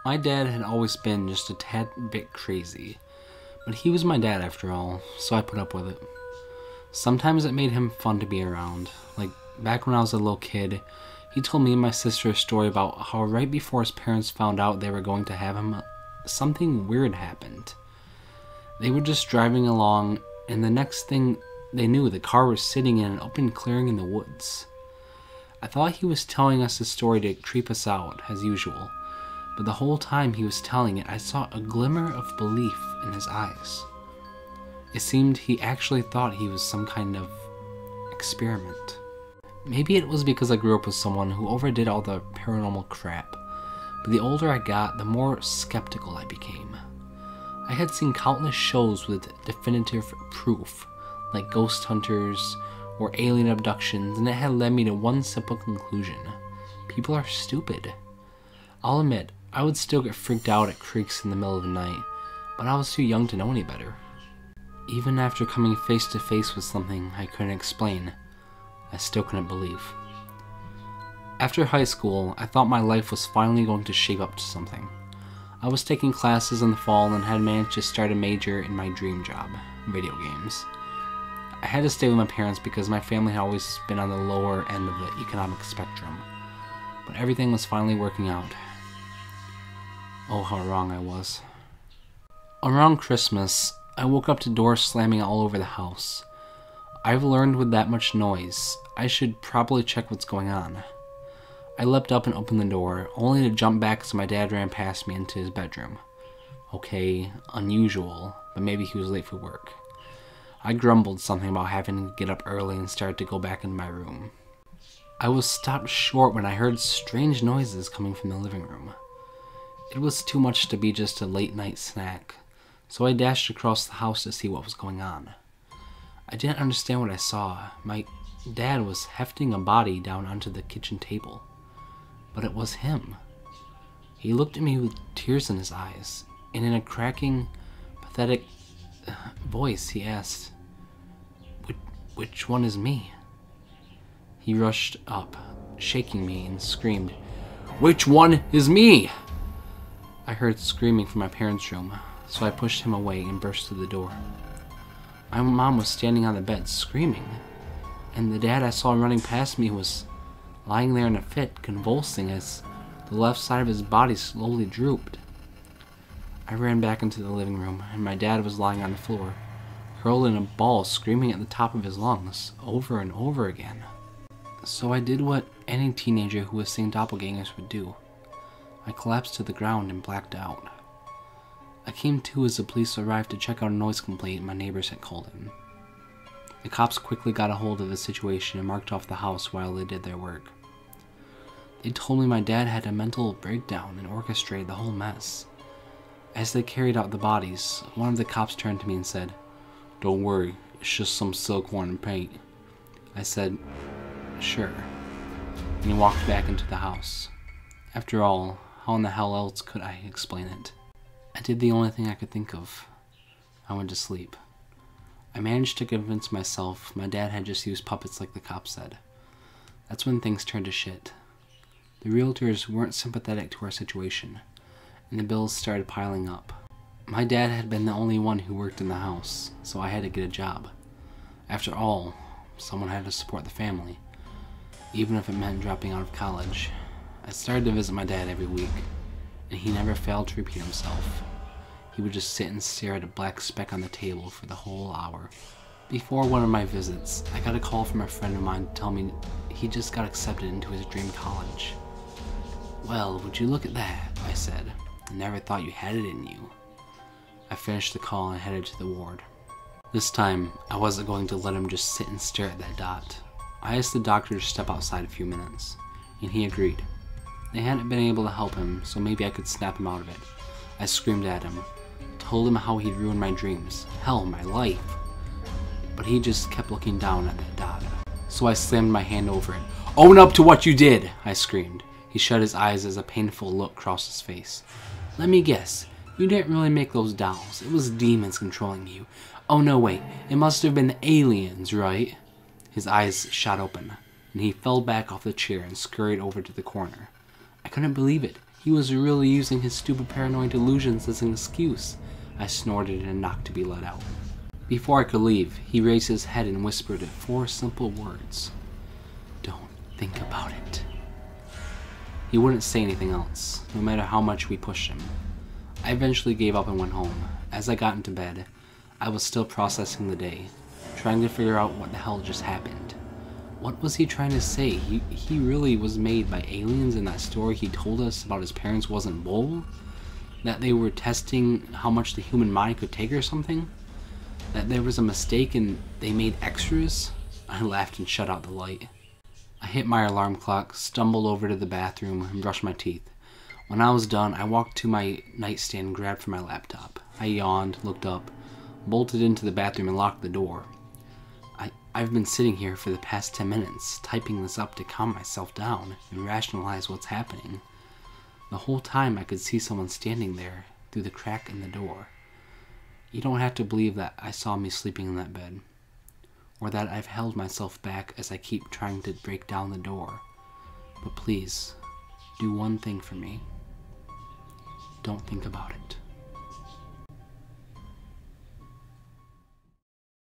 My dad had always been just a tad bit crazy, but he was my dad after all, so I put up with it. Sometimes it made him fun to be around. Like back when I was a little kid, he told me and my sister a story about how right before his parents found out they were going to have him, something weird happened. They were just driving along, and the next thing they knew, the car was sitting in an open clearing in the woods. I thought he was telling us the story to creep us out, as usual, but the whole time he was telling it, I saw a glimmer of belief in his eyes. It seemed he actually thought he was some kind of experiment. Maybe it was because I grew up with someone who overdid all the paranormal crap, but the older I got, the more skeptical I became. I had seen countless shows with definitive proof, like Ghost Hunters or alien abductions, and it had led me to one simple conclusion. People are stupid. I'll admit, I would still get freaked out at creaks in the middle of the night, but I was too young to know any better. Even after coming face to face with something I couldn't explain, I still couldn't believe. After high school, I thought my life was finally going to shape up to something. I was taking classes in the fall and had managed to start a major in my dream job, video games. I had to stay with my parents because my family had always been on the lower end of the economic spectrum, but everything was finally working out. Oh, how wrong I was. Around Christmas, I woke up to doors slamming all over the house. I've learned with that much noise, I should probably check what's going on. I leapt up and opened the door, only to jump back as my dad ran past me into his bedroom. Okay, unusual, but maybe he was late for work. I grumbled something about having to get up early and started to go back into my room. I was stopped short when I heard strange noises coming from the living room. It was too much to be just a late night snack, so I dashed across the house to see what was going on. I didn't understand what I saw. My dad was hefting a body down onto the kitchen table, but it was him. He looked at me with tears in his eyes, and in a cracking, pathetic voice he asked, Which one is me? He rushed up, shaking me, and screamed, "Which one is me?" I heard screaming from my parents' room, so I pushed him away and burst through the door. My mom was standing on the bed screaming, and the dad I saw running past me was lying there in a fit, convulsing as the left side of his body slowly drooped. I ran back into the living room, and my dad was lying on the floor, curled in a ball, screaming at the top of his lungs, over and over again. So I did what any teenager who was seeing doppelgangers would do. I collapsed to the ground and blacked out. I came to as the police arrived to check out a noise complaint my neighbors had called in. The cops quickly got a hold of the situation and marked off the house while they did their work. They told me my dad had a mental breakdown and orchestrated the whole mess. As they carried out the bodies, one of the cops turned to me and said, "Don't worry, it's just some silkworm and paint." I said, "Sure," and he walked back into the house. After all, how in the hell else could I explain it? I did the only thing I could think of. I went to sleep. I managed to convince myself my dad had just used puppets like the cop said. That's when things turned to shit. The realtors weren't sympathetic to our situation, and the bills started piling up. My dad had been the only one who worked in the house, so I had to get a job. After all, someone had to support the family, even if it meant dropping out of college. I started to visit my dad every week, and he never failed to repeat himself. He would just sit and stare at a black speck on the table for the whole hour. Before one of my visits, I got a call from a friend of mine to tell me he just got accepted into his dream college. "Well, would you look at that?" I said. "I never thought you had it in you." I finished the call and headed to the ward. This time, I wasn't going to let him just sit and stare at that dot. I asked the doctor to step outside a few minutes, and he agreed. They hadn't been able to help him, so maybe I could snap him out of it. I screamed at him, told him how he'd ruined my dreams, hell, my life. But he just kept looking down at that dot. So I slammed my hand over it. "Own up to what you did!" I screamed. He shut his eyes as a painful look crossed his face. "Let me guess. You didn't really make those dolls. It was demons controlling you. Oh no, wait. It must have been the aliens, right?" His eyes shot open, and he fell back off the chair and scurried over to the corner. I couldn't believe it. He was really using his stupid paranoid delusions as an excuse. I snorted and knocked to be let out. Before I could leave, he raised his head and whispered 4 simple words. Don't think about it. He wouldn't say anything else, no matter how much we pushed him. I eventually gave up and went home. As I got into bed, I was still processing the day, trying to figure out what the hell just happened. What was he trying to say? He really was made by aliens, and that story he told us about his parents wasn't bull? That they were testing how much the human mind could take or something? That there was a mistake and they made extras? I laughed and shut out the light. I hit my alarm clock, stumbled over to the bathroom, and brushed my teeth. When I was done, I walked to my nightstand and grabbed for my laptop. I yawned, looked up, bolted into the bathroom, and locked the door. I've been sitting here for the past 10 minutes, typing this up to calm myself down and rationalize what's happening. The whole time I could see someone standing there through the crack in the door. You don't have to believe that I saw me sleeping in that bed, or that I've held myself back as I keep trying to break down the door. But please, do one thing for me. Don't think about it.